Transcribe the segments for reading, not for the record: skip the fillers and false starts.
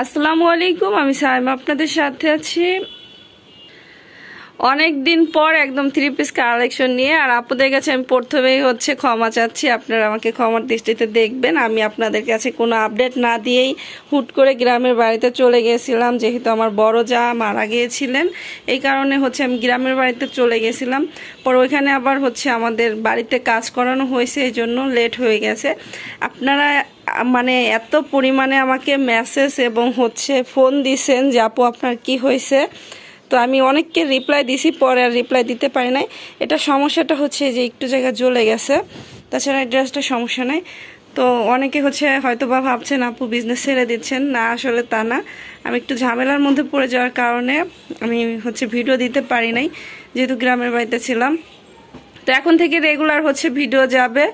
আসসালামু আলাইকুম, আমি সাইমা আপনাদের সাথে আছি অনেক দিন পর একদম 3 পিস কালেকশন নিয়ে। আর আপনাদের কাছে আমি প্রথমেই ক্ষমা চাচ্ছি, আপনারা আমাকে ক্ষমার দৃষ্টিতে দেখবেন। আমি আপনাদের কাছে কোনো আপডেট না দিয়েই হুট করে গ্রামের বাড়িতে চলে গিয়েছিলাম, যেহেতু আমার বড় যা মারা গিয়েছিলেন। এই কারণে আমি গ্রামের বাড়িতে চলে গেছিলাম। পর ওইখানে আবার আমাদের বাড়িতে কাজ করানো হয়েছে, এই জন্য লেট হয়ে গেছে। আপনারা মানে এত পরিমাণে আমাকে মেসেজ এবং ফোন দিছেন যে আপু আপনার কি হয়েছে, তো আমি অনেককে রিপ্লাই দিছি, পরে আর রিপ্লাই দিতে পারি নাই। এটা সমস্যাটা যে একটু জায়গা জ্বলে গেছে, তাছাড়া ড্রেসটা সমস্যা নাই। তো অনেকে হয়তো বা ভাবছেন আপু বিজনেস ছেড়ে দিচ্ছেন, না আসলে তা না। আমি একটু ঝামেলার মধ্যে পড়ে যাওয়ার কারণে আমি ভিডিও দিতে পারি নাই, যেহেতু গ্রামের বাড়িতে ছিলাম। তো এখন থেকে রেগুলার ভিডিও যাবে।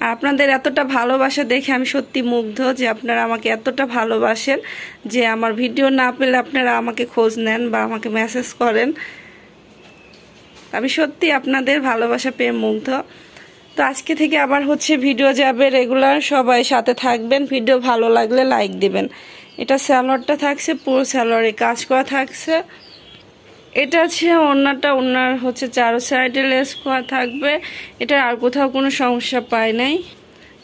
আর আপনাদের এতটা ভালোবাসা দেখে আমি সত্যি মুগ্ধ যে আপনারা আমাকে এতটা ভালোবাসেন, যে আমার ভিডিও না পেলে আপনারা আমাকে খোঁজ নেন বা আমাকে মেসেজ করেন। আমি সত্যি আপনাদের ভালোবাসা পেয়ে মুগ্ধ। তো আজকে থেকে আবার ভিডিও যাবে রেগুলার, সবাই সাথে থাকবেন। ভিডিও ভালো লাগলে লাইক দিবেন। এটা স্যালোয়ারটা থাকছে, পুরো স্যালোয়ারে কাজ করা থাকছে। এটা ওড়নাটা, ওড়নার চারো সাইডে লেস করা থাকবে। এটা আর কোথাও কোনো সমস্যা পায় নাই।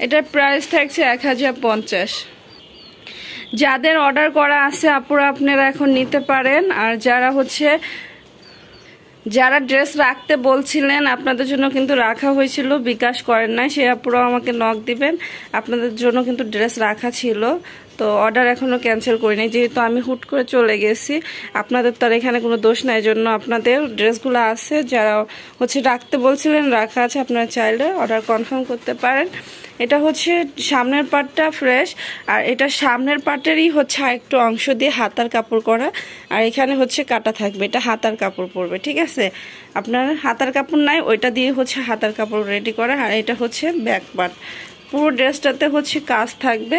এটার প্রাইস থাকছে 1050। যাদের অর্ডার করা আছে আপুরা আপনারা এখন নিতে পারেন। আর যারা ড্রেস রাখতে বলছিলেন, আপনাদের জন্য কিন্তু রাখা হয়েছিল, বিকাশ করেন নাই, সে আপুরাও আমাকে নক দিবেন। আপনাদের জন্য কিন্তু ড্রেস রাখা ছিল, তো অর্ডার এখনো ক্যান্সেল করিনি, যেহেতু আমি হুট করে চলে গেছি। আপনাদের তো আর এখানে কোনো দোষ নাই, জন্য আপনাদের ড্রেসগুলো আছে। যারা রাখতে বলছিলেন রাখা আছে, আপনারা চাইলে অর্ডার কনফার্ম করতে পারেন। এটা সামনের পার্টটা ফ্রেশ, আর এটা সামনের পার্টেরই একটু অংশ দিয়ে হাতার কাপড় করা, আর এখানে কাটা থাকবে। এটা হাতার কাপড় পরবে, ঠিক আছে। আপনার হাতার কাপড় নাই, ওইটা দিয়ে হাতার কাপড় রেডি করা। আর এটা ব্যাক পার্ট। পুরো ড্রেসটাতে কাজ থাকবে।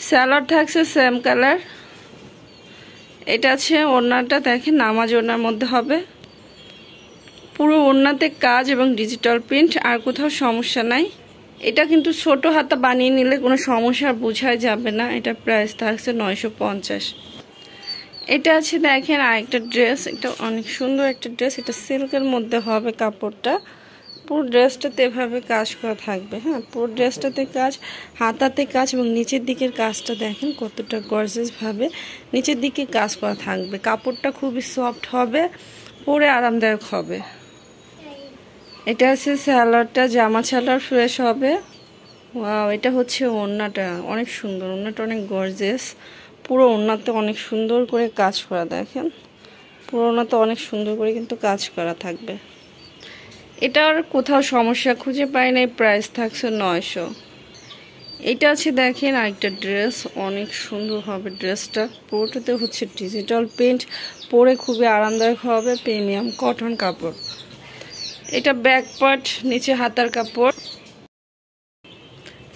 স্যালোয়ার থাকছে সেম কালার। এটা ওড়নাটা দেখেন নামাজ ওড়নার মধ্যে হবে। পুরো ওড়নাতে কাজ এবং ডিজিটাল প্রিন্ট, আর কোথাও সমস্যা নাই। এটা কিন্তু ছোট হাতা বানিয়ে নিলে কোনো সমস্যা বোঝাই যাবে না। এটা প্রাইস থাকছে 950। এটা দেখেন আরেকটা ড্রেস। এটা অনেক সুন্দর একটা ড্রেস। এটা সিল্কের মধ্যে হবে কাপড়টা। পুরো ড্রেসটাতে এভাবে কাজ করা থাকবে। হ্যাঁ, পুরো ড্রেসটাতে কাজ, হাতাতে কাজ, এবং নিচের দিকের কাজটা দেখেন কতটা গর্জিয়াস ভাবে নিচের দিকে কাজ করা থাকবে। কাপড়টা খুবই সফট হবে, পরে আরামদায়ক হবে। এটা স্যালোয়ারটা, জামা ছালার ফ্রেশ হবে। ওয়াও, এটা ওড়নাটা অনেক সুন্দর, ওড়নাটা অনেক গর্জিয়াস। পুরো ওড়নাতে অনেক সুন্দর করে কাজ করা, দেখেন পুরো ওড়নাতে অনেক সুন্দর করে কিন্তু কাজ করা থাকবে। এটার কোথাও সমস্যা খুঁজে পাই নাই। প্রাইস থাকছে 900। এটা দেখেন আরেকটা ড্রেস, অনেক সুন্দর হবে ড্রেসটা। পুরোটাতে ডিজিটাল প্রিন্ট, পরে খুবই আরামদায়ক হবে, প্রিমিয়াম কটন কাপড়। এটা ব্যাক পার্ট, নিচে হাতার কাপড়।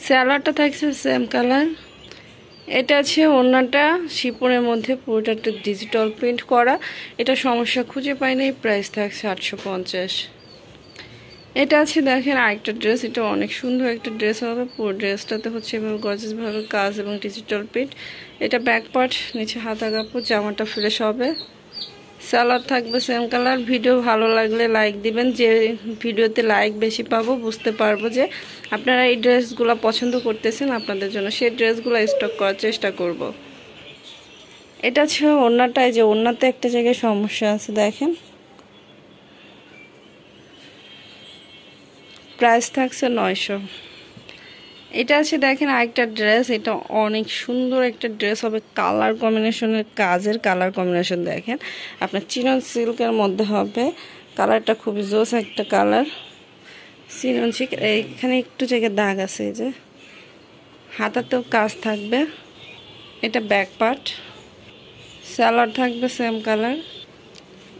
স্যালোয়ারটা থাকছে সেম কালার। এটা ওড়নাটা শিপনের মধ্যে, পুরোটা ডিজিটাল প্রিন্ট করা। এটা সমস্যা খুঁজে পাই নাই। প্রাইস থাকছে 850। এটা দেখেন আরেকটা ড্রেস। এটা অনেক সুন্দর একটা ড্রেস হবে। পুরো ড্রেসটাতে এভাবে গর্জিয়াস ভাবে কাজ এবং ডিজিটাল প্রিন্ট। এটা ব্যাক পার্ট, নিচে হাতা কাপড়, জামাটা ফ্রেশ হবে। সালোয়ার থাকবে সেম কালার। ভিডিও ভালো লাগলে লাইক দিবেন। যে ভিডিওতে লাইক বেশি পাবো বুঝতে পারবো যে আপনারা এই ড্রেসগুলো পছন্দ করতেছেন। আপনাদের জন্য সেই ড্রেসগুলো স্টক করার চেষ্টা করব। এটা ওড়নাটায়, যে ওড়নাতে একটা জায়গায় সমস্যা আছে দেখেন। প্রাইস থাকছে 900। এটা দেখেন আরেকটা ড্রেস। এটা অনেক সুন্দর একটা ড্রেস হবে। কালার কম্বিনেশনের, কাজের কালার কম্বিনেশন দেখেন। আপনার চিনন সিল্কের মধ্যে হবে। কালারটা খুবই জোস একটা কালার। Chinon silk. এইখানে একটু জায়গায় দাগ আছে, এই যে হাতাতেও কাজ থাকবে। এটা ব্যাক পার্ট। সালোয়ার থাকবে সেম কালার।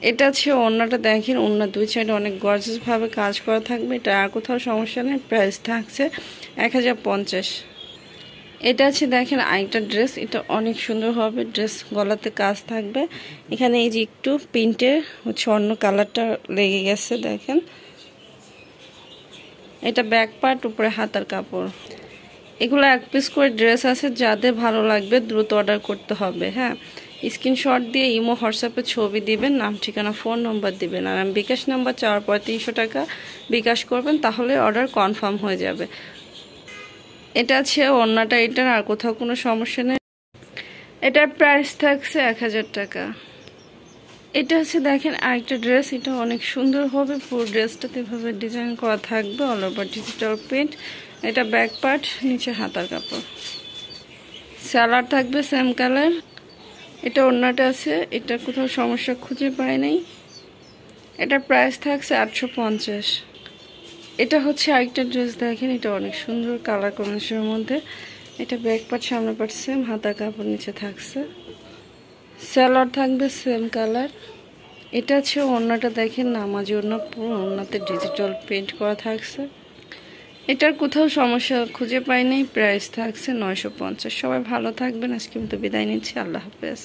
এটা ওড়নাটা দেখেন, ওড়না দুই সাইডে অনেক গর্জিয়াস ভাবে কাজ করা থাকবে। এটা আর কোথাও সমস্যা নেই। প্রাইস থাকছে 1050। এটা দেখেন আরেকটা ড্রেস। এটা অনেক সুন্দর হবে ড্রেস। গলাতে কাজ থাকবে। এখানে এই যে একটু প্রিন্টে অন্য কালারটা লেগে গেছে দেখেন। এটা ব্যাক পার্ট, উপরে হাতার কাপড়। এগুলো 1 পিস করে ড্রেস আছে, যাদের ভালো লাগবে দ্রুত অর্ডার করতে হবে। হ্যাঁ, স্ক্রিনশট দিয়ে ইমো হোয়াটসঅ্যাপে ছবি দিবেন, নাম ঠিকানা ফোন নম্বর দিবেন, আর আমি বিকাশ নাম্বার চাওয়ার পর 300 টাকা বিকাশ করবেন, তাহলে অর্ডার কনফার্ম হয়ে যাবে। এটা আছে ওড়নাটা, এটার আর কোথাও কোনো সমস্যা নেই। এটার প্রাইস থাকছে 1000 টাকা। এটা হচ্ছে দেখেন আরেকটা ড্রেস, এটা অনেক সুন্দর হবে। পুরো ড্রেসটাতে এভাবে ডিজাইন করা থাকবে, অল ওভার ডিজিটাল প্রিন্ট। এটা ব্যাক পার্ট, নিচে হাতার কাপড়, সালোয়ার থাকবে সেম কালার। এটা ওড়নাটা আছে, এটা কোথাও সমস্যা খুঁজে পাই নাই। এটা প্রাইস থাকছে 850। এটা হচ্ছে আরেকটা ড্রেস দেখেন, এটা অনেক সুন্দর কালার কম্বিনেশনের মধ্যে। এটা ব্যাক পার্ট, সামনে পার্ট সেম, হাতার কাপড় নিচে থাকছে, সালোয়ার থাকবে সেম কালার। এটা হচ্ছে ওড়নাটা দেখেন, নামাজি ওড়না, পুরো ওড়নাতে ডিজিটাল প্রিন্ট করা থাকছে। এটার কোথাও সমস্যা খুঁজে পাই নাই। প্রাইস থাকছে 950। সবাই ভালো থাকবেন, আজকে মতো বিদায় নিচ্ছি, আল্লাহ হাফেজ।